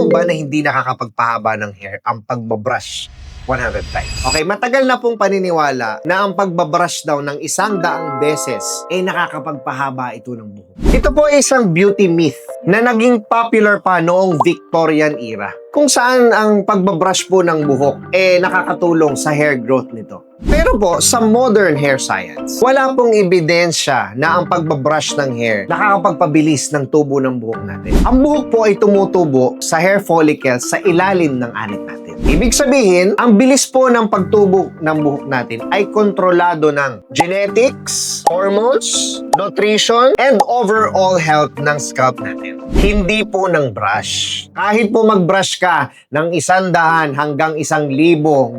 mo ba na hindi nakakapagpahaba ng hair ang pagbabrush 100 times? Okay, matagal na pong paniniwala na ang pagbabrush daw ng 100 beses ay nakakapagpahaba ito ng buhok. Ito po ay isang beauty myth na naging popular pa noong Victorian era, kung saan ang pagbabrush po ng buhok nakakatulong sa hair growth nito. Pero po, sa modern hair science, wala pong ebidensya na ang pagbabrush ng hair nakakapagpabilis ng tubo ng buhok natin. Ang buhok po ay tumutubo sa hair follicles sa ilalim ng anit natin. Ibig sabihin, ang bilis po ng pagtubo ng buhok natin ay kontrolado ng genetics, hormones, nutrition, and overall health ng scalp natin. Hindi po ng brush. Kahit po mag-brush ka ng 100 hanggang 1,000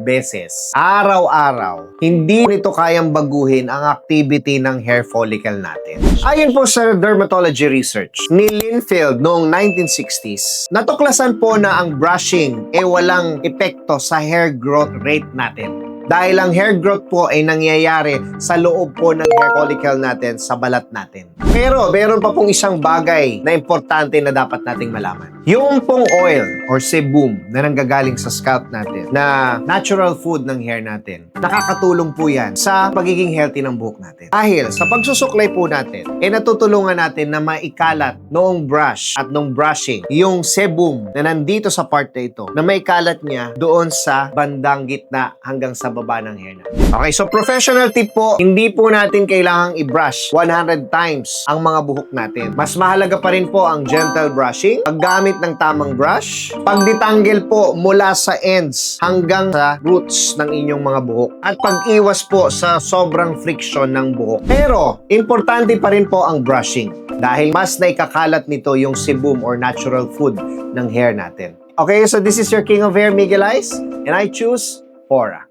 beses, araw-araw, hindi nito kayang baguhin ang activity ng hair follicle natin. Ayon po sa dermatology research ni Linfield noong 1960s, natuklasan po na ang brushing walang epekto sa hair growth rate natin. Dahil ang hair growth po ay nangyayari sa loob po ng hair follicle natin, sa balat natin. Pero meron pa pong isang bagay na importante na dapat nating malaman. Yung pong oil or sebum na nanggagaling sa scalp natin, na natural food ng hair natin, nakakatulong po yan sa pagiging healthy ng buhok natin. Dahil sa pagsusuklay po natin, natutulungan natin na maikalat noong brush at noong brushing yung sebum na nandito sa part na ito, na maikalat niya doon sa bandang gitna hanggang sa baba ng hair natin. Okay, so professional tip po, hindi po natin kailangang i-brush 100 times ang mga buhok natin. Mas mahalaga pa rin po ang gentle brushing, paggamit ng tamang brush, pagditanggel po mula sa ends hanggang sa roots ng inyong mga buhok, at pag-iwas po sa sobrang friction ng buhok. Pero, importante pa rin po ang brushing dahil mas naikakalat nito yung sebum or natural food ng hair natin. Okay, so this is your King of Hair, Miguel Ais, and I choose Aura.